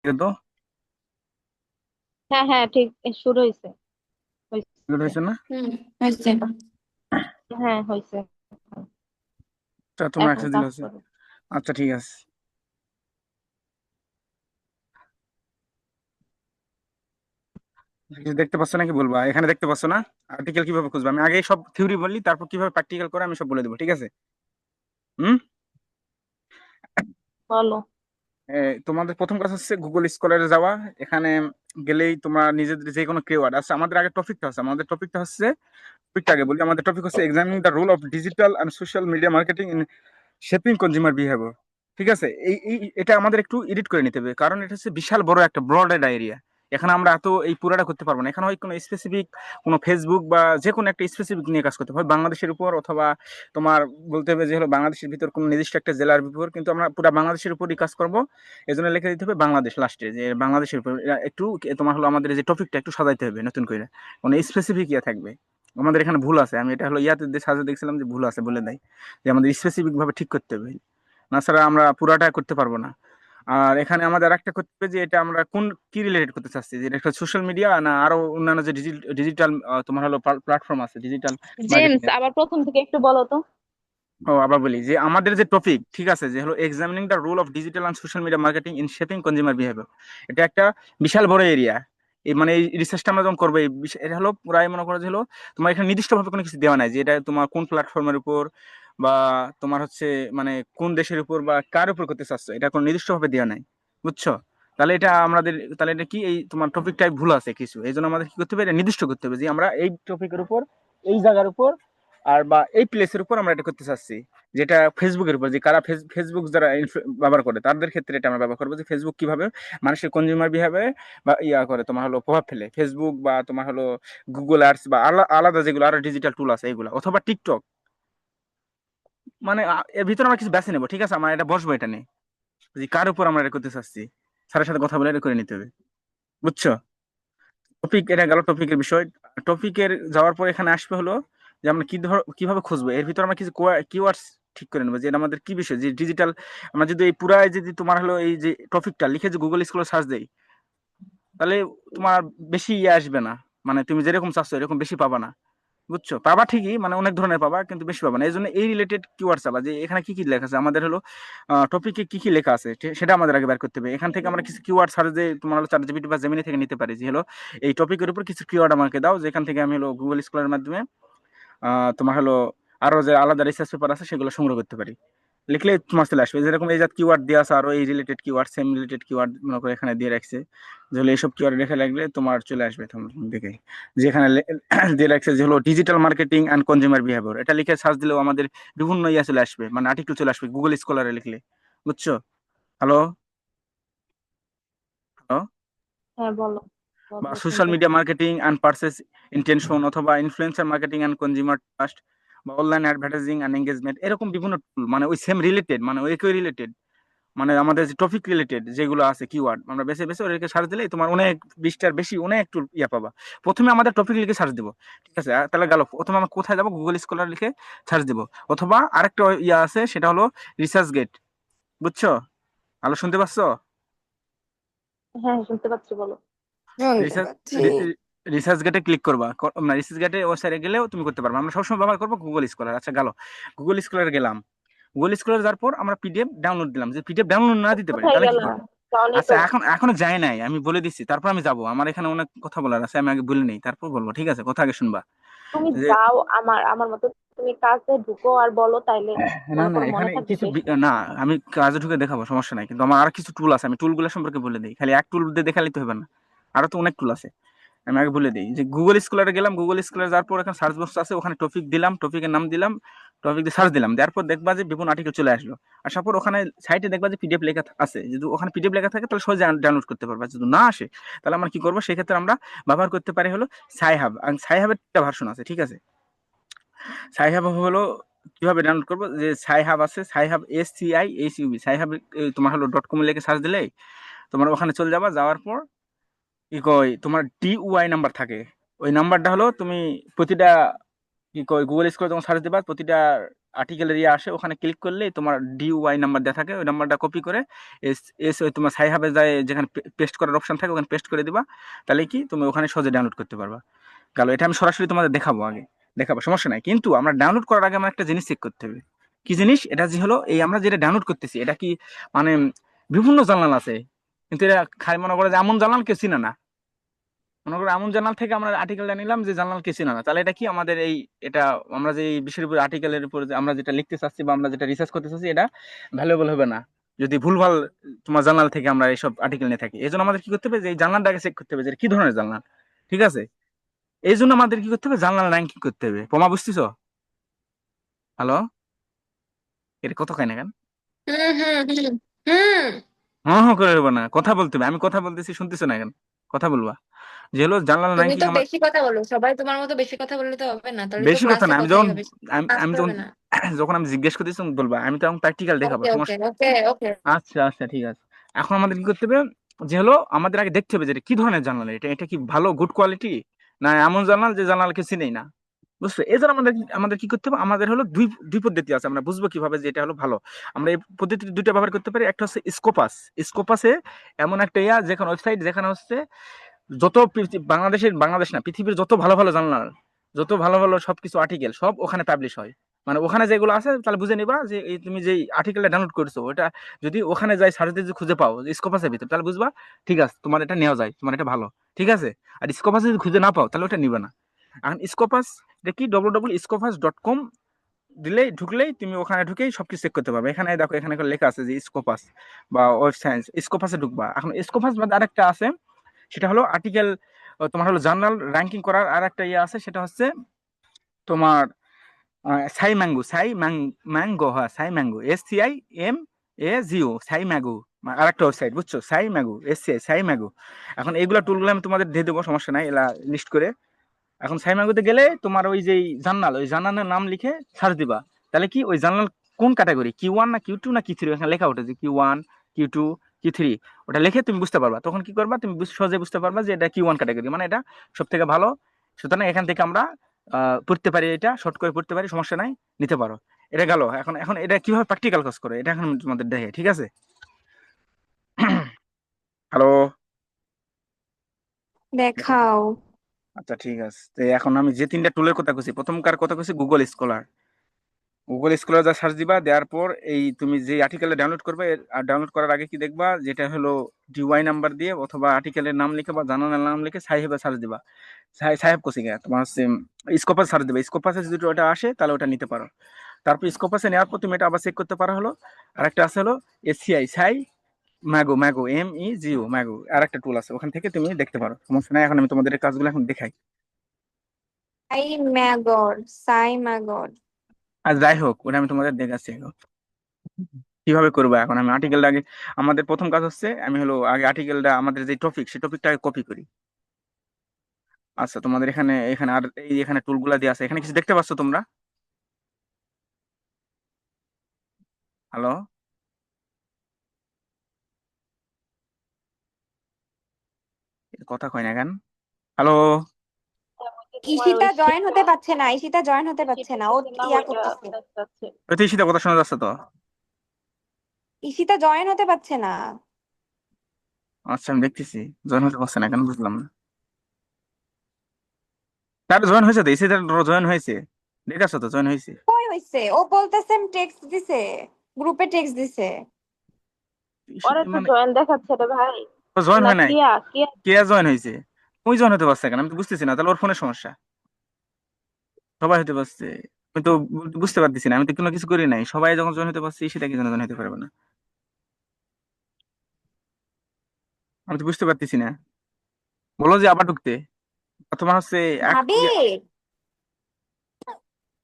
তো হ্যাঁ হ্যাঁ ঠিক শুরু হয়েছে রেকর্ড হয়েছে হয়েছে না? হয়েছে। হ্যাঁ হয়েছে। তা তোমার এখন অ্যাক্সেস দিলে কাজ হচ্ছে। করো। আচ্ছা ঠিক আছে। কিছু দেখতে পাচ্ছ নাকি বলবা, এখানে দেখতে পাচ্ছ না? আর্টিকেল কিভাবে খুঁজবে আমি আগে সব থিওরি বলি, তারপর কিভাবে প্র্যাকটিক্যাল করে আমি সব বলে দেবো, ঠিক আছে? হুম। বলো। তোমাদের প্রথম কাজ হচ্ছে গুগল স্কলারে যাওয়া। এখানে গেলেই তোমরা নিজেদের যে কোনো কিওয়ার্ড আছে, আমাদের আগে টপিকটা আছে, আমাদের টপিকটা হচ্ছে, টপিকটা আগে বলি, আমাদের টপিক হচ্ছে examining the role of digital and social media marketing in shaping consumer behaviour. ঠিক আছে, এটা আমাদের একটু এডিট করে নিতে হবে, কারণ এটা হচ্ছে বিশাল বড় একটা ব্রড একটা এরিয়া। এখানে আমরা এত এই পুরাটা করতে পারবো না, এখানে হয় কোনো স্পেসিফিক কোনো ফেসবুক বা যে কোনো একটা স্পেসিফিক নিয়ে কাজ করতে হয় বাংলাদেশের উপর, অথবা তোমার বলতে হবে যে হলো বাংলাদেশের ভিতর কোনো নির্দিষ্ট একটা জেলার উপর, কিন্তু আমরা পুরো বাংলাদেশের উপরই কাজ করব। এই জন্য লিখে দিতে হবে বাংলাদেশ লাস্টে, যে বাংলাদেশের উপর একটু তোমার হলো আমাদের যে টপিকটা একটু সাজাইতে হবে নতুন করে, মানে স্পেসিফিক ইয়ে থাকবে। আমাদের এখানে ভুল আছে, আমি এটা হলো ইয়াতে সাজে দেখছিলাম যে ভুল আছে বলে দেয়, যে আমাদের স্পেসিফিক ভাবে ঠিক করতে হবে, না ছাড়া আমরা পুরাটা করতে পারবো না। আর এখানে আমাদের আরেকটা করতে হবে যে এটা আমরা কোন কি রিলেটেড করতে চাচ্ছি, যে এটা একটা সোশ্যাল মিডিয়া না আরো অন্যান্য যে ডিজিটাল তোমার হলো প্ল্যাটফর্ম আছে ডিজিটাল মার্কেটিং জেমস এর। আবার প্রথম থেকে একটু বলো তো। ও আবার বলি যে আমাদের যে টপিক ঠিক আছে, যে হলো examining the role of digital and social media marketing in shaping consumer behaviour. এটা একটা বিশাল বড় এরিয়া। এই মানে এই রিসার্চটা আমরা যখন করবো, এটা হলো প্রায় মনে করো যে হলো তোমার এখানে নির্দিষ্ট ভাবে কোনো কিছু দেওয়া নাই যে এটা তোমার কোন প্ল্যাটফর্মের উপর বা তোমার হচ্ছে মানে কোন দেশের উপর বা কার উপর করতে চাচ্ছ, এটা কোনো নির্দিষ্ট ভাবে দেওয়া নাই, বুঝছো? তাহলে এটা আমাদের, তাহলে এটা কি এই তোমার টপিকটাই ভুল আছে কিছু, এই জন্য আমাদের কি করতে হবে, এটা নির্দিষ্ট করতে হবে যে আমরা এই টপিকের উপর, এই জায়গার উপর আর বা এই প্লেসের উপর আমরা এটা করতে চাচ্ছি। যেটা ফেসবুকের উপর, যে কারা ফেসবুক যারা ব্যবহার করে তাদের ক্ষেত্রে এটা আমরা ব্যবহার করবো, যে ফেসবুক কিভাবে মানুষের কনজিউমার বিহেভিয়ারে বা ইয়া করে তোমার হলো প্রভাব ফেলে, ফেসবুক বা তোমার হলো গুগল আর্টস বা আলাদা যেগুলো আরো ডিজিটাল টুল আছে এগুলো, অথবা টিকটক। মানে এর ভিতরে আমরা কিছু বেছে নেবো, ঠিক আছে? আমরা এটা বসবো এটা নিয়ে, যে কার উপর আমরা এটা করতে চাচ্ছি, স্যারের সাথে কথা বলে এটা করে নিতে হবে, বুঝছো? টপিক এটা গেল টপিকের বিষয়। টপিকের যাওয়ার পর এখানে আসবে হলো যে আমরা কিভাবে খুঁজবো, এর ভিতর আমরা কিছু কিওয়ার্ডস ঠিক করে নেবো, যে এটা আমাদের কি বিষয়, যে ডিজিটাল। আমরা যদি এই পুরাই যদি তোমার হলো এই যে টপিকটা লিখে যে গুগল স্কুলে সার্চ দেই, তাহলে তোমার বেশি ইয়ে আসবে না, মানে তুমি যেরকম চাচ্ছ এরকম বেশি পাবা না, বুঝছো? পাবা ঠিকই, মানে অনেক ধরনের পাবা, কিন্তু বেশি পাবা না। এই জন্য এই রিলেটেড কিওয়ার্ডস পাবা, যে এখানে কি কি লেখা আছে, আমাদের হলো টপিকে কি কি লেখা আছে সেটা আমাদের আগে বের করতে হবে। এখান থেকে আমরা কিছু কিওয়ার্ড সার্চ দিয়ে তোমার হলো চ্যাট জিপিটি বা জেমিনি থেকে নিতে পারি, যে হলো এই টপিকের উপর কিছু কিওয়ার্ড আমাকে দাও, যেখান থেকে আমি হলো গুগল স্কলারের মাধ্যমে তোমার হলো আরো যে আলাদা রিসার্চ পেপার আছে সেগুলো সংগ্রহ করতে পারি। লিখলে তোমার চলে আসবে, যেরকম এই জাত কিওয়ার্ড দেওয়া আছে, আরো এই related keyword same related keyword মনে করে এখানে দিয়ে রাখছে, যেগুলো এইসব কিওয়ার্ড রেখে লাগলে তোমার চলে আসবে তোমার দেখে, যেখানে দিয়ে রাখছে যে হলো digital marketing and consumer behaviour, এটা লিখে সার্চ দিলেও আমাদের বিভিন্ন ইয়া চলে আসবে, মানে আর্টিকেল চলে আসবে গুগল স্কলারে লিখলে, বুঝছো? হ্যালো? হ্যালো? হ্যাঁ বলো বা বলো সোশ্যাল শুনতেছি। Media marketing and purchase intention, অথবা influencer marketing and consumer trust, বা অনলাইন অ্যাডভার্টাইজিং অ্যান্ড এঙ্গেজমেন্ট, এরকম বিভিন্ন টুল, মানে ওই সেম রিলেটেড, মানে ওই একই রিলেটেড, মানে আমাদের যে টপিক রিলেটেড যেগুলো আছে কিওয়ার্ড আমরা বেছে বেছে ওদেরকে সার্চ দিলে তোমার অনেক 20টার বেশি অনেক টুল ইয়া পাবা। প্রথমে আমাদের টপিক লিখে সার্চ দিব, ঠিক আছে? তাহলে গেল, প্রথমে আমরা কোথায় যাবো, গুগল স্কলার লিখে সার্চ দিব, অথবা আরেকটা ইয়া আছে সেটা হলো রিসার্চ গেট, বুঝছো? আলো শুনতে পাচ্ছ? হ্যাঁ শুনতে পাচ্ছি বলো। শুনতে রিসার্চ পাচ্ছি। রিসার্চ গেটে ক্লিক করবা, না রিসার্চ গেটে ওয়েবসাইটে গেলেও তুমি করতে পারবে, আমরা সবসময় ব্যবহার করবো গুগল স্কলার। আচ্ছা গেল, গুগল স্কলারে গেলাম, গুগল স্কলার যাওয়ার পর আমরা পিডিএফ ডাউনলোড দিলাম, যে পিডিএফ ডাউনলোড না দিতে পারি কোথায় তাহলে কি গেলা? করবো? যাওনি আচ্ছা তো। এখনো যায় নাই, আমি বলে দিচ্ছি, তারপর আমি যাবো, আমার এখানে অনেক কথা বলার আছে, আমি আগে বলে নেই তারপর বলবো, ঠিক আছে? কথা আগে শুনবা। তুমি যে যাও, আমার আমার মতো তুমি কাজে ঢুকো আর বলো, তাইলে না মনে না করো মনে এখানে থাকবে কিছু বেশি। না, আমি কাজে ঢুকে দেখাবো সমস্যা নাই, কিন্তু আমার আর কিছু টুল আছে, আমি টুলগুলো সম্পর্কে বলে দিই, খালি এক টুল দিয়ে দেখালে তো হবে না, আরো তো অনেক টুল আছে। আমি আগে বলে দিই যে গুগল স্কলারে গেলাম, গুগল স্কলারে যাওয়ার পর এখানে সার্চ বক্স আছে, ওখানে টপিক দিলাম, টপিকের নাম দিলাম, টপিক দিয়ে সার্চ দিলাম, দেওয়ার পর দেখবা যে বিভিন্ন আর্টিকেল চলে আসলো। আসার পর ওখানে সাইটে দেখবা যে পিডিএফ লেখা আছে, যদি ওখানে পিডিএফ লেখা থাকে তাহলে সহজে ডাউনলোড করতে পারবা, যদি না আসে তাহলে আমরা কি করবো, সেক্ষেত্রে আমরা ব্যবহার করতে পারি হলো সাইহাব। আর সাইহাবের একটা ভার্সন আছে, ঠিক আছে? সাইহাব হলো কিভাবে ডাউনলোড করবো, যে সাইহাব আছে, সাইহাব SCIHUB, সাইহাব তোমার হলো .com লিখে সার্চ দিলেই তোমার ওখানে চলে যাবা। যাওয়ার পর কি কয় তোমার DUI নাম্বার থাকে, ওই নাম্বারটা হলো তুমি প্রতিটা কি কয় গুগল স্কোরে যখন সার্চ দিবা প্রতিটা আর্টিকেলের ইয়ে আসে, ওখানে ক্লিক করলে তোমার ডিইউআই নাম্বার দেওয়া থাকে, ওই নাম্বারটা কপি করে এস এস ওই তোমার সাইহাবে যায় যেখানে পেস্ট করার অপশন থাকে ওখানে পেস্ট করে দিবা। তাহলে কি তুমি ওখানে সহজে ডাউনলোড করতে পারবা। গেল, এটা আমি সরাসরি তোমাদের দেখাবো, আগে দেখাবো, সমস্যা নাই। কিন্তু আমরা ডাউনলোড করার আগে আমার একটা জিনিস চেক করতে হবে। কি জিনিস? এটা যে হলো এই আমরা যেটা ডাউনলোড করতেছি এটা কি মানে বিভিন্ন জার্নাল আছে, কিন্তু এটা খালি মনে করে যে এমন জার্নাল কেউ চিনে না। মনে করো এমন জার্নাল থেকে আমরা আর্টিকেলটা নিলাম যে জার্নাল কে চিনে না, তাহলে এটা কি আমাদের এই এটা আমরা যে এই বিষয়ের উপর আর্টিকেলের উপর যে আমরা যেটা লিখতে চাচ্ছি বা আমরা যেটা রিসার্চ করতে চাচ্ছি এটা ভ্যালুয়েবল হবে না যদি ভুলভাল তোমার জার্নাল থেকে আমরা এইসব আর্টিকেল নিয়ে থাকি। এই জন্য আমাদের কি করতে হবে যে এই জার্নালটাকে চেক করতে হবে যে এটা কি ধরনের জার্নাল। ঠিক আছে, এই জন্য আমাদের কি করতে হবে, জার্নাল র্যাঙ্কিং করতে হবে। প্রমা বুঝতেছো? হ্যালো, এটা কত খাই না কেন? হুম হুম হুম হুম। হ্যাঁ হ্যাঁ করে হবে না, কথা বলতে হবে, আমি কথা বলতেছি শুনতেছো না কেন? কথা বলবা। যে হলো জার্নাল তুমি র্যাঙ্কিং তো আমার বেশি কথা বলো, সবাই তোমার মতো বেশি কথা বললে তো হবে না, তাহলে তো বেশি কথা ক্লাসে না। আমি কথাই যখন হবে, আমি ক্লাস আমি যখন হবে না। যখন আমি জিজ্ঞেস করতেছি তখন বলবা, আমি তো এখন প্র্যাকটিক্যাল দেখাবো, ওকে ওকে সমস্যা। ওকে ওকে। আচ্ছা আচ্ছা ঠিক আছে। এখন আমাদের কি করতে হবে, যে হলো আমাদের আগে দেখতে হবে যে এটা কি ধরনের জার্নাল, এটা এটা কি ভালো গুড কোয়ালিটি, না এমন জার্নাল যে জার্নালকে চিনেই না। বুঝছো? এই জন্য আমাদের আমাদের কি করতে হবে, আমাদের হলো দুই দুই পদ্ধতি আছে, আমরা বুঝবো কিভাবে যে এটা হলো ভালো। আমরা এই পদ্ধতি দুইটা ব্যবহার করতে পারি। একটা হচ্ছে স্কোপাস। স্কোপাসে এমন একটা ইয়া যেখানে ওয়েবসাইট, যেখানে হচ্ছে যত বাংলাদেশের, বাংলাদেশ না পৃথিবীর যত ভালো ভালো জার্নাল, যত ভালো ভালো সবকিছু আর্টিকেল সব ওখানে পাবলিশ হয়। মানে ওখানে যেগুলো আছে তাহলে বুঝে নিবা যে এই তুমি যে আর্টিকেলটা ডাউনলোড করছো ওটা যদি ওখানে যাই সার্চ দিয়ে যদি খুঁজে পাও স্কোপাসের ভিতর, তাহলে বুঝবা ঠিক আছে তোমার এটা নেওয়া যায়, তোমার এটা ভালো। ঠিক আছে। আর স্কোপাসে যদি খুঁজে না পাও তাহলে ওটা নিবে না। এখন স্কোপাস এটা কি, www.scopus.com দিলেই ঢুকলেই তুমি ওখানে ঢুকেই সবকিছু চেক করতে পারবে। এখানে দেখো এখানে একটা লেখা আছে যে স্কোপাস বা ওয়েব সায়েন্স, স্কোপাসে ঢুকবা। এখন স্কোপাস বাদে আরেকটা আছে, সেটা হলো আর্টিকেল, তোমার হলো জার্নাল র্যাঙ্কিং করার আর একটা ইয়ে আছে, সেটা হচ্ছে তোমার সাই ম্যাঙ্গো, ম্যাঙ্গো, হ্যাঁ সাই ম্যাঙ্গো, SCIMAGO, সাই ম্যাগো। আর একটা ওয়েবসাইট, বুঝছো, সাই ম্যাগো, সাই ম্যাগো। এখন এইগুলা টুলগুলো আমি তোমাদের দিয়ে দেবো, সমস্যা নাই, এলা লিস্ট করে। এখন সাই ম্যাগোতে গেলে তোমার ওই যে জার্নাল, ওই জার্নালের নাম লিখে সার্চ দিবা। তাহলে কি ওই জার্নাল কোন ক্যাটাগরি, Q1 না Q2 না Q3, এখানে লেখা ওঠে যে Q1, Q2, Q3। ওটা লিখে তুমি বুঝতে পারবা। তখন কি করবা, তুমি সহজে বুঝতে পারবা যে এটা Q1 ক্যাটাগরি, মানে এটা সব থেকে ভালো। সুতরাং এখান থেকে আমরা পড়তে পারি, এটা শর্ট করে পড়তে পারি, সমস্যা নাই, নিতে পারো। এটা গেল। এখন এখন এটা কিভাবে প্র্যাকটিক্যাল কাজ করে এটা এখন আমি তোমাদের দেখে, ঠিক আছে? হ্যালো। দেখাও। আচ্ছা ঠিক আছে, তো এখন আমি যে তিনটা টুলের কথা কইছি, প্রথমকার কথা কইছি গুগল স্কলার। গুগল স্কলার যা সার্চ দিবা, দেওয়ার পর এই তুমি যে আর্টিকেলটা ডাউনলোড করবে, আর ডাউনলোড করার আগে কি দেখবা, যেটা হলো ডিওয়াই নাম্বার দিয়ে অথবা আর্টিকেলের নাম লিখে বা জার্নালের নাম লিখে সাহেবে সার্চ দিবা। সাহেব কোচিং এ তোমার হচ্ছে স্কোপাস সার্চ দিবা। স্কোপাসে যদি ওটা আসে তাহলে ওটা নিতে পারো। তারপর স্কোপাসে নেওয়ার পর তুমি এটা আবার চেক করতে পারো। হলো আরেকটা আছে হলো SCI, সাই ম্যাগো, MEGO, ম্যাগো আর একটা টুল আছে, ওখান থেকে তুমি দেখতে পারো, সমস্যা নাই। এখন আমি তোমাদের এই কাজগুলো এখন দেখাই। সাই ম্যাগর, সাই ম্যাগর। আর যাই হোক ওটা আমি তোমাদের দেখাচ্ছি কিভাবে করবো। এখন আমি আর্টিকেলটা আগে, আমাদের প্রথম কাজ হচ্ছে আমি হলো আগে আর্টিকেলটা আমাদের যে টপিক সেই টপিকটা কপি করি। আচ্ছা তোমাদের এখানে এখানে আর এই এখানে টুলগুলা দিয়ে আছে, এখানে কিছু দেখতে পাচ্ছ তোমরা? হ্যালো, কথা কয় না কেন? হ্যালো, হ্যাঁ, ওই যে তোমার ঈশিতা ওই জয়েন হতে পারছে না, ঈশিতা জয়েন হতে যে পারছে না, ও টপিকের নাম ইয়া ওইটা করতেছে। দেখাচ্ছে। ওই তো ঈশিতা কথা শোনা যাচ্ছে তো। ঈশিতা জয়েন হতে পারছে না। আচ্ছা আমি দেখতেছি, জয়েন হতে পারছে না কেন বুঝলাম না। তার জয়েন হয়েছে তো, ঈশিতার জয়েন হয়েছে, দেখাচ্ছ তো জয়েন হয়েছে। কই হইছে? ও বলতেছে টেক্সট দিছে, গ্রুপে টেক্সট দিছে। ওরে তো মানে জয়েন দেখাচ্ছে রে ভাই। জয়েন না হয় নাই, কিয়া কিয়া কে জয়েন হয়েছে? ওই জয়েন হতে পারছে কেন আমি তো বুঝতেছি না, তাহলে ওর ফোনের সমস্যা। সবাই হতে পারছে, আমি তো বুঝতে পারতেছি না, আমি তো কোনো কিছু করি নাই। সবাই যখন জয়েন হতে পারছে সেটা কি জন্য জয়েন হতে পারবে না, আমি তো বুঝতে পারতেছি না। বলো যে আবার ঢুকতে। তোমার হচ্ছে এক ভাবি,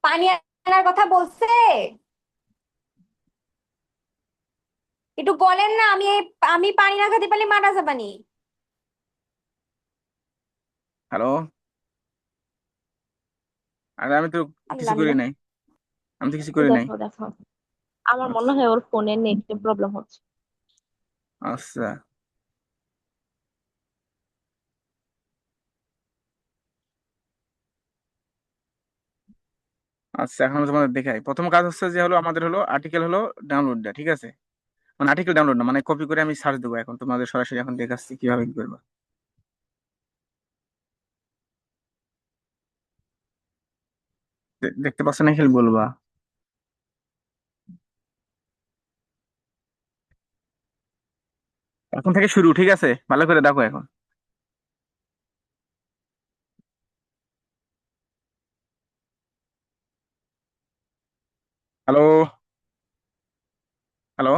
পানি আনার কথা বলছে, একটু বলেন না। আমি পানি না খেতে পারলে মারা যাবানি। হ্যালো, আর আমি তো কিছু আল্লাহ করি আল্লাহ। নাই, আমি তো কিছু করি নাই। দেখো দেখো, আমার মনে আচ্ছা হয় ওর ফোনে নেট প্রবলেম হচ্ছে। আচ্ছা। আচ্ছা, এখন আমি তোমাদের দেখাই। প্রথম কাজ হচ্ছে যে হলো আমাদের হলো আর্টিকেল হলো ডাউনলোড দেওয়া, ঠিক আছে? মানে আর্টিকেল ডাউনলোড না, মানে কপি করে আমি সার্চ দেবো। এখন তোমাদের সরাসরি এখন দেখাচ্ছি কিভাবে কি করবো। দেখতে পাচ্ছ না, খেল বলবা। এখন থেকে শুরু, ঠিক আছে? ভালো করে দেখো এখন। হ্যালো? হ্যালো?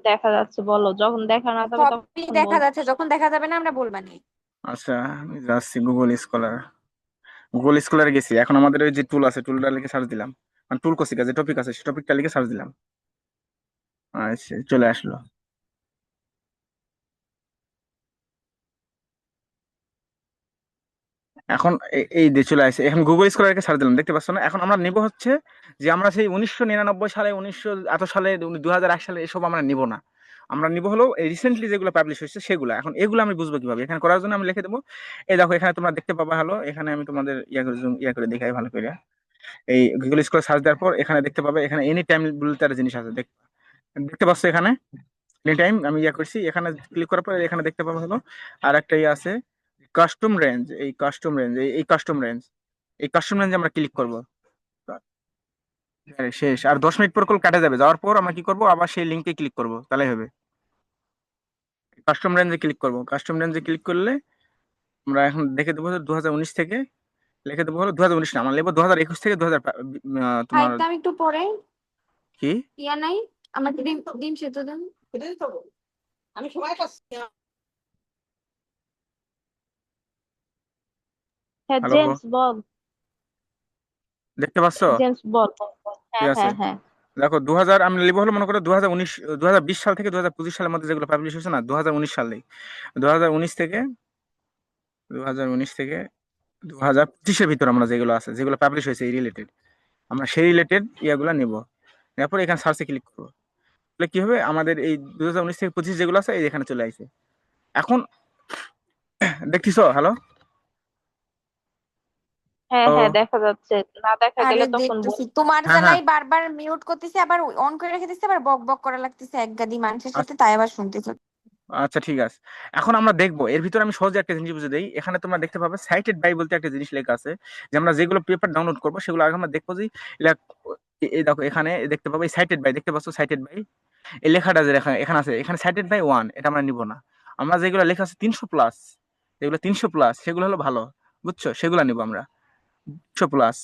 দেখা যাচ্ছে, বলো। যখন দেখা না যাবে সবই তখন দেখা বলো। যাচ্ছে, যখন দেখা যাবে না আমরা বলবানি। আচ্ছা, আমি যাচ্ছি গুগল স্কলার। গুগল স্কলারে গেছি। এখন আমাদের ওই যে টুল আছে, টুলটা লিখে সার্চ দিলাম। মানে টুল কসিকা যে টপিক আছে, সেই টপিকটা লিখে সার্চ দিলাম। আচ্ছা, চলে আসলো। এখন এই দিয়ে চলে আসে। এখন গুগল স্কলারকে সার্চ দিলাম, দেখতে পাচ্ছ না? এখন আমরা নিব হচ্ছে যে আমরা সেই 1999 সালে, 1900 এত সালে, 2001 সালে এসব আমরা নিব না। আমরা নিব হলো এই রিসেন্টলি যেগুলো পাবলিশ হয়েছে সেগুলো। এখন এগুলো আমি বুঝবো কিভাবে? এখানে করার জন্য আমি লিখে দেবো। এই দেখো, এখানে তোমরা দেখতে পাবা। হলো, এখানে আমি তোমাদের ইয়া করে দেখাই ভালো করে। এই গুগল স্কলার সার্চ দেওয়ার পর এখানে দেখতে পাবে, এখানে এনি টাইম বলতে একটা জিনিস আছে। দেখতে পাচ্ছ এখানে এনি টাইম আমি ইয়া করছি। এখানে ক্লিক করার পর এখানে দেখতে পাবো হলো আর একটা ইয়ে আছে, কাস্টম রেঞ্জ। এই কাস্টম রেঞ্জ আমরা ক্লিক করব। শেষ। আর 10 মিনিট পর কল কাটা যাবে। যাওয়ার পর আমরা কি করব, আবার সেই লিঙ্কে ক্লিক করব, তাহলে হবে। কাস্টম রেঞ্জে ক্লিক করলে আমরা এখন দেখে দেবো 2019 থেকে। লিখে দেবো হলো 2019 না, আমরা লিখবো 2021 থেকে 2000 তোমার খাইতাম একটু পরে। কি। ইয়া নাই, আমার ডিম ডিম সেদ্ধ দেন। হ্যাঁ হ্যালো? জেমস বল। দেখতে পাচ্ছ? জেমস বল। ঠিক হ্যাঁ আছে। হ্যাঁ হ্যাঁ। দেখো 2000 আমি লিখবো হলো, মনে করো 2019, 2020 সাল থেকে 2025 সালের মধ্যে যেগুলো পাবলিশ হয়েছে না, 2019 সালেই। 2019 থেকে 2025-এর ভিতর আমরা যেগুলো আছে, যেগুলো পাবলিশ হয়েছে এই রিলেটেড, আমরা সেই রিলেটেড ইয়াগুলো নিব। তারপর এখানে সার্চে ক্লিক করবো। তাহলে কি হবে, আমাদের এই 2019 থেকে 25 যেগুলো আছে এই এখানে চলে আসে। এখন দেখতেছো? হ্যালো? হ্যাঁ তো হ্যাঁ দেখা যাচ্ছে। না দেখা আরে গেলে তখন দেখতেছি বল। তোমার হ্যাঁ, হ্যাঁ। জ্বালাই বারবার মিউট করতেছে, আবার অন করে রেখে দিচ্ছে, আবার বক বক করা লাগতেছে এক গাদি মানুষের সাথে, তাই আবার শুনতেছে। আচ্ছা, ঠিক আছে। এখন আমরা দেখবো এর ভিতরে আমি সহজে একটা জিনিস বুঝে দেই। এখানে তোমরা দেখতে পাবে সাইটেড বাই বলতে একটা জিনিস লেখা আছে, যে আমরা যেগুলো পেপার ডাউনলোড করবো সেগুলো আগে আমরা দেখবো যে এলা- এই দেখো, এখানে দেখতে পাবো সাইটেড বাই, দেখতে পাচ্ছ সাইটেড বাই এই লেখাটা যে এখানে আছে, এখানে সাইটেড বাই 1, এটা আমরা নিব না। আমরা যেগুলো লেখা আছে 300+, যেগুলো 300+, সেগুলো হলো ভালো, বুঝছো? সেগুলো নিব আমরা, 300+।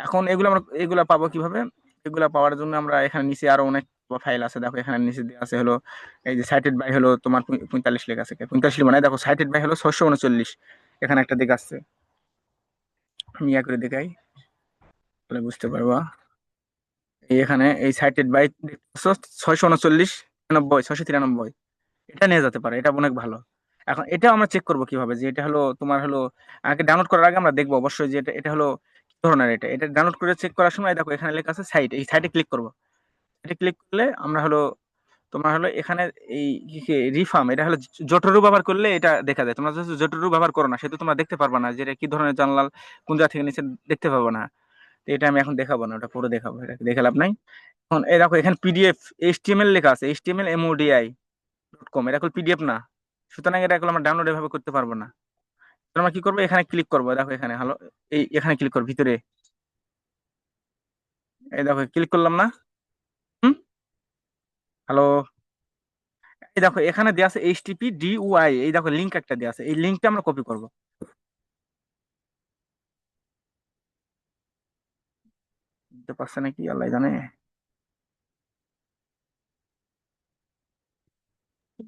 এখন এগুলা পাবো কিভাবে? এগুলা পাওয়ার জন্য আমরা এখানে নিচে আরো অনেক ফাইল আছে। দেখো এখানে নিচে দেওয়া আছে হলো এই যে সাইটেড বাই হলো তোমার 45 লেখা আছে। 45 মানে দেখো সাইটেড বাই হলো 639, এখানে একটা দিক আছে। আমি ইয়া করে দেখাই, তাহলে বুঝতে পারবা। এই এখানে এই সাইটেড বাই 639, 693, এটা নিয়ে যেতে পারে, এটা অনেক ভালো। এখন এটা আমরা চেক করবো কিভাবে, যে এটা হলো তোমার হলো আগে ডাউনলোড করার আগে আমরা দেখবো অবশ্যই যে এটা এটা হলো কি ধরনের। এটা ডাউনলোড করে চেক করার সময় দেখো এখানে লেখা আছে সাইট, এই সাইটে ক্লিক করবো। এটা ক্লিক করলে আমরা হলো তোমার হলো এখানে এই রিফার্ম, এটা হলো জোটরু ব্যবহার করলে এটা দেখা যায়। তোমরা যদি জোটরু ব্যবহার করো না, সেটা তোমরা দেখতে পারবা না যে এটা কি ধরনের জানলাল, কোন জায়গা থেকে নিচে দেখতে পাবো না। তো এটা আমি এখন দেখাবো না, ওটা পরে দেখাবো, এটা দেখে লাভ নাই। এখন এই দেখো এখানে পিডিএফ এইচটিএমএল লেখা আছে, HTML MODI.com, এটা হলো পিডিএফ না। সুতরাং এটা এখন আমরা ডাউনলোড এভাবে করতে পারবো না। তো আমরা কি করবো, এখানে ক্লিক করবো। দেখো এখানে হলো এখানে ক্লিক করবো ভিতরে। এই দেখো ক্লিক করলাম না? হুম। হ্যালো? এই দেখো এখানে দেওয়া আছে HTTP/DOI, এই দেখো লিঙ্ক একটা দেওয়া আছে, এই লিঙ্কটা আমরা কপি করব। বুঝতে পারছে নাকি, আল্লাহ জানে।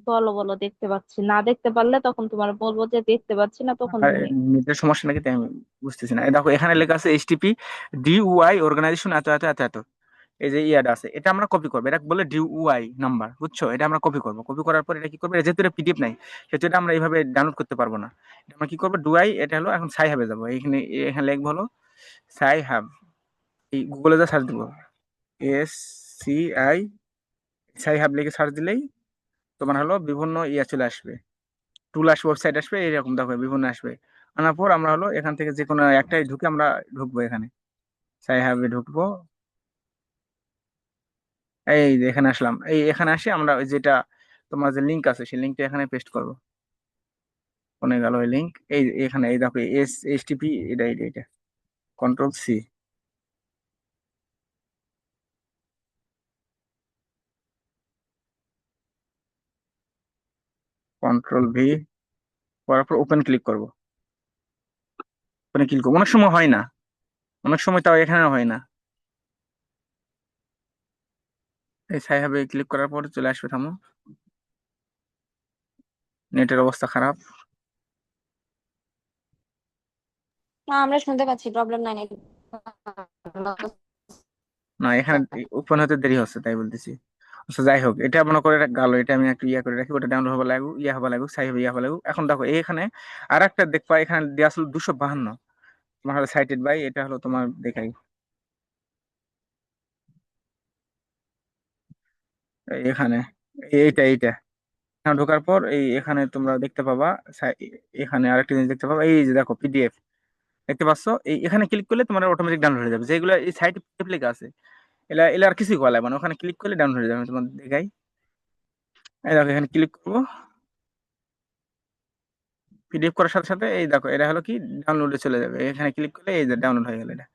বলো বলো, দেখতে পাচ্ছি। না দেখতে পারলে তখন তোমার বলবো যে দেখতে পাচ্ছি না, তখন আর তুমি। নেটের সমস্যা নাকি, তাই আমি বুঝতেছি না। এই দেখো এখানে লেখা আছে HTTP/DOI অর্গানাইজেশন এত এত এত এত, এই যে ইয়াটা আছে, এটা আমরা কপি করবো। এটা বলে DOI নাম্বার, বুঝছো? এটা আমরা কপি করবো। কপি করার পর এটা কি করবো, এটা যেহেতু পিডিএফ নাই সেহেতু এটা আমরা এইভাবে ডাউনলোড করতে পারবো না। এটা আমরা কি করবো, ডুআই, এটা হলো এখন সাই হাবে যাবো। এখানে এখানে লিখবো হলো সাই হাব। এই গুগলে যা সার্চ দিবো, SCI, সাই হাব লিখে সার্চ দিলেই তোমার হলো বিভিন্ন ইয়া চলে আসবে, টুল আসবে, ওয়েবসাইট আসবে, এরকম দেখো বিভিন্ন আসবে। আনার পর আমরা হলো এখান থেকে যে কোনো একটাই ঢুকে আমরা ঢুকবো এখানে। সাই হাবে ঢুকবো। এই যে এখানে আসলাম, এই এখানে আসি আমরা ওই যেটা তোমার যে লিঙ্ক আছে সেই লিঙ্কটা এখানে পেস্ট করবো। কোনে গেল ওই লিঙ্ক? এই এখানে, এই দেখো HTTP, এটা এটা এটা Ctrl+C, Ctrl+V করার পর ওপেন ক্লিক করবো। ওপেনে ক্লিক করবো, অনেক সময় হয় না, অনেক সময় তাও এখানে হয় না। এই সাই হাবে ক্লিক করার পর চলে আসবে, থামো, নেটের অবস্থা খারাপ। না, আমরা শুনতে পাচ্ছি, প্রবলেম নাই নাকি? না, এখানে ওপেন হতে দেরি হচ্ছে তাই বলতেছি। আচ্ছা যাই হোক, এটা মনে করে গেল, এটা আমি একটু ইয়া করে রাখি, ওটা ডাউনলোড হবে লাগু, ইয়া হবে লাগু, সাই হবে ইয়া হবে লাগু। এখন দেখো এখানে আর একটা দেখবা, এখানে দেওয়া আসলে 252 তোমার হলো সাইটেড বাই, এটা হলো তোমার দেখাই এখানে, এইটা এইটা এখানে ঢোকার পর এই এখানে তোমরা দেখতে পাবা, এখানে আরেকটা জিনিস দেখতে পাবা, এই যে দেখো PDF দেখতে পাচ্ছ, এই এখানে ক্লিক করলে তোমার অটোমেটিক ডাউনলোড হয়ে যাবে, যেগুলো এই সাইটে পিডিএফ লেখা আছে, এলা এলা আর কিছুই করা লাগবে না, ওখানে ক্লিক করলে ডাউনলোড হয়ে যাবে। আমি তোমার দেখাই, এই দেখো এখানে ক্লিক করবো, PDF করার সাথে সাথে এই দেখো এটা হলো কি ডাউনলোডে চলে যাবে, এখানে ক্লিক করলে এই যে ডাউনলোড হয়ে গেল, এটা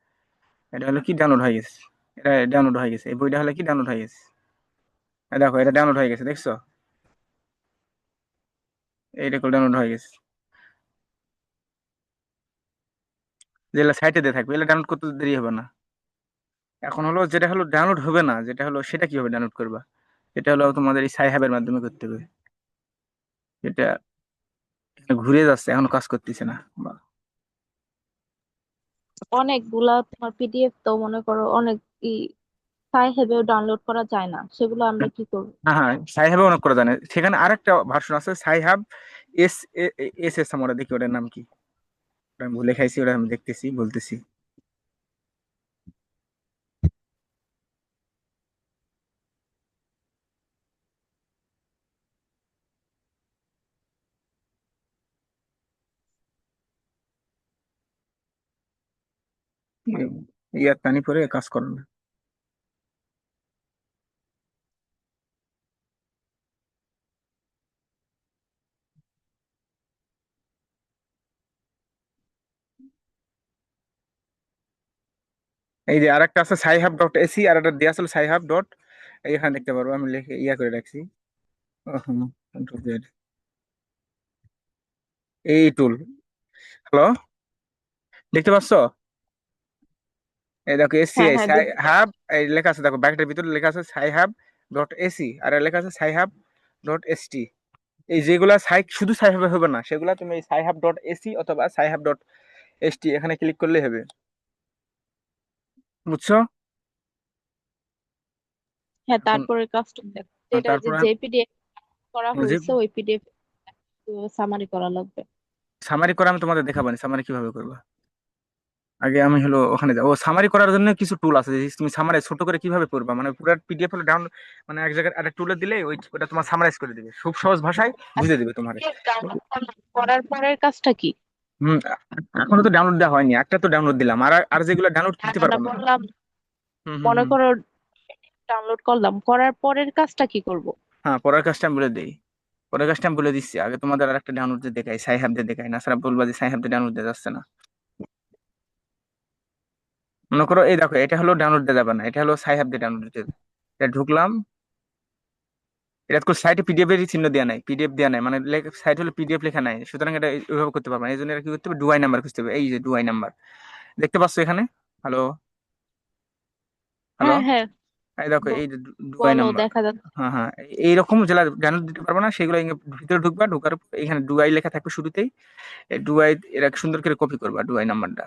এটা হলো কি ডাউনলোড হয়ে গেছে, এটা ডাউনলোড হয়ে গেছে, এই বইটা হলো কি ডাউনলোড হয়ে গেছে। এই দেখো এটা ডাউনলোড হয়ে গেছে, দেখছো? এইটা ডাউনলোড হয়ে গেছে, যেগুলো সাইটে দিয়ে থাকবে এগুলো ডাউনলোড করতে দেরি হবে না। এখন হলো যেটা হলো ডাউনলোড হবে না, যেটা হলো সেটা কিভাবে ডাউনলোড করবা, এটা হলো তোমাদের এই সাই হাবের মাধ্যমে করতে হবে। এটা এখানে ঘুরে যাচ্ছে, এখনো কাজ করতেছে না। অনেকগুলা তোমার পিডিএফ তো মনে করো অনেক ই ফাইল হিসেবেও ডাউনলোড করা যায় না, সেগুলো আমরা কি করব? হ্যাঁ হ্যাঁ, সাই হাবে অনেক করা জানে, সেখানে আরেকটা ভার্সন আছে সাই হাব এস এস আমরা দেখি ওটার নাম কি, ওটা আমি ভুলে খাইছি, ওটা আমি দেখতেছি বলতেছি। ইয়ার টানি পরে কাজ করে না। এই যে আরেকটা আছে সাইহাব.এসি, আর একটা দেয়া আছে সাইহাব. এখানে দেখতে পারবো, আমি লিখে ইয়া করে রাখছি। Control Z, এই টুল, হ্যালো, দেখতে পাচ্ছ? এই দেখো হ্যাঁ SCI হ্যাঁ, সাই দেখতে হাব, পাচ্ছি। এই লেখা আছে দেখো ব্র্যাকেটের ভিতরে লেখা আছে সাইহাব.এসি, আর লেখা আছে সাইহাব.এসটি। এই যেগুলা শুধু সাইহাবে হবে না, সেগুলা তুমি এই সাইহাব.এসি অথবা সাইহাব.এসটি এখানে ক্লিক করলে হবে, বুঝছো? হ্যাঁ, এখন তারপরে কাজটা দেখো, যেটা যে তারপরে যে পিডিএফ করা যে হয়েছে ওই পিডিএফ সামারি করা লাগবে। সামারি করে আমি তোমাদের দেখাবো, সামারি কিভাবে করবা। আগে আমি হলো ওখানে যাবো, সামারি করার জন্য কিছু টুল আছে, যে তুমি সামারি ছোট করে কিভাবে করবা, মানে পুরো PDF হলো ডাউন, মানে এক জায়গায় একটা টুলে দিলে ওটা তোমার সামারাইজ করে দিবে, খুব সহজ ভাষায় বুঝে দিবে তোমারে। ডাউনলোড করার পরের কাজটা কি? হম, এখনো তো ডাউনলোড দেওয়া হয়নি, একটা তো ডাউনলোড দিলাম, আর আর যেগুলো ডাউনলোড না দিতে না না, পারবো না। বললাম হম হম মনে হম। করো ডাউনলোড করলাম, করার পরের কাজটা কি করব? হ্যাঁ, পরের কাজটা আমি বলে দিই, পরের কাজটা আমি বলে দিচ্ছি, আগে তোমাদের আর একটা ডাউনলোড দিয়ে দেখাই, সাইহাব দিয়ে দেখাই, না সারা বলবা যে সাইহাব দিয়ে ডাউনলোড দেওয়া যাচ্ছে না। মনে করো এই দেখো এটা হলো ডাউনলোড দেওয়া যাবে না, এটা হলো সাইহাব দিয়ে ডাউনলোড দিতে হবে। এটা ঢুকলাম, এটা তো সাইটে PDF এর চিহ্ন দেওয়া নাই, PDF দেওয়া নাই, মানে সাইট হলো PDF লেখা নাই, সুতরাং এটা ওইভাবে করতে পারবে না, এই জন্য এটা কি করতে হবে, ডুয়াই নাম্বার খুঁজতে হবে, এই যে ডুয়াই নাম্বার দেখতে পাচ্ছ এখানে, হ্যালো, হ্যালো, হ্যাঁ হ্যাঁ, এই দেখো এই যে ডুয়াই বলো, নাম্বার। দেখা যাচ্ছে। হ্যাঁ হ্যাঁ, এইরকম যেটা ডাউনলোড দিতে পারবো না সেগুলো ভিতরে ঢুকবা, ঢুকার পর এখানে ডুয়াই লেখা থাকবে শুরুতেই, এই ডুয়াই এরা সুন্দর করে কপি করবা, ডুয়াই নাম্বারটা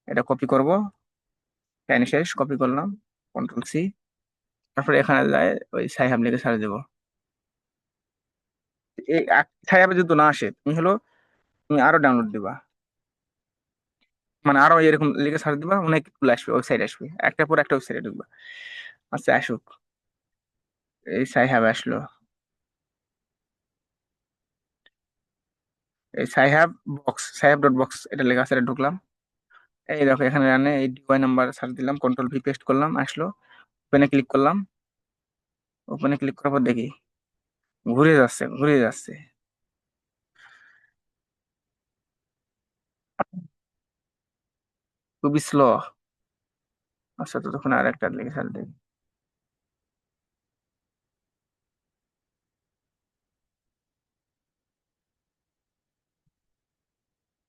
এটা কপি করব, টাইম শেষ, কপি করলাম, Ctrl+C, তারপরে এখানে যায় ওই সাইহাব লিখে সার্চ দেবো। এই সাইহাবে যদি না আসে তুমি হলো তুমি আরো ডাউনলোড দিবা, মানে আরো এরকম লিখে সার্চ দিবা, অনেক টুল আসবে, ওয়েবসাইট আসবে, একটার পর একটা ওয়েবসাইটে ঢুকবা। আচ্ছা আসুক, এই সাইহাব আসলো, এই সাইহাব.বক্স এটা লেখা আছে, এটা ঢুকলাম, এই দেখো এখানে রানে এই ডিওয়াই নাম্বার সার্চ দিলাম, কন্ট্রোল ভি পেস্ট করলাম, আসলো। ওপেনে ক্লিক করলাম, ওপেনে ক্লিক করার পর দেখি ঘুরে যাচ্ছে ঘুরে যাচ্ছে। খুবই স্লো। আচ্ছা, তো তখন আর একটা লিখে সার্চ দিই।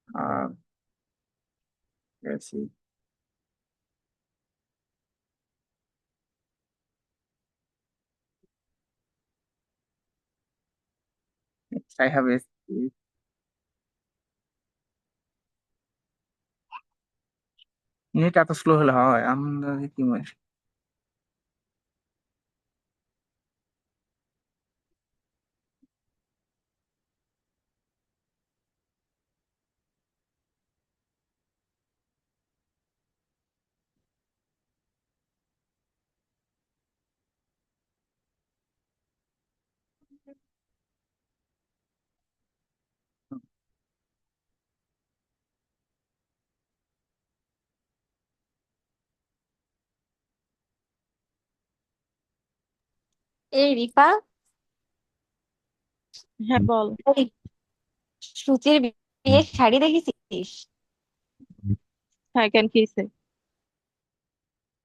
আর গেছি, আই হ্যাভ এ নেট এত স্লো হলে হয় আমরা কি মনে। এই রিপা, হ্যাঁ বল। ওই সুচির বিয়ের শাড়ি দেখেছিস? হ্যাঁ, কেন কি হইছে?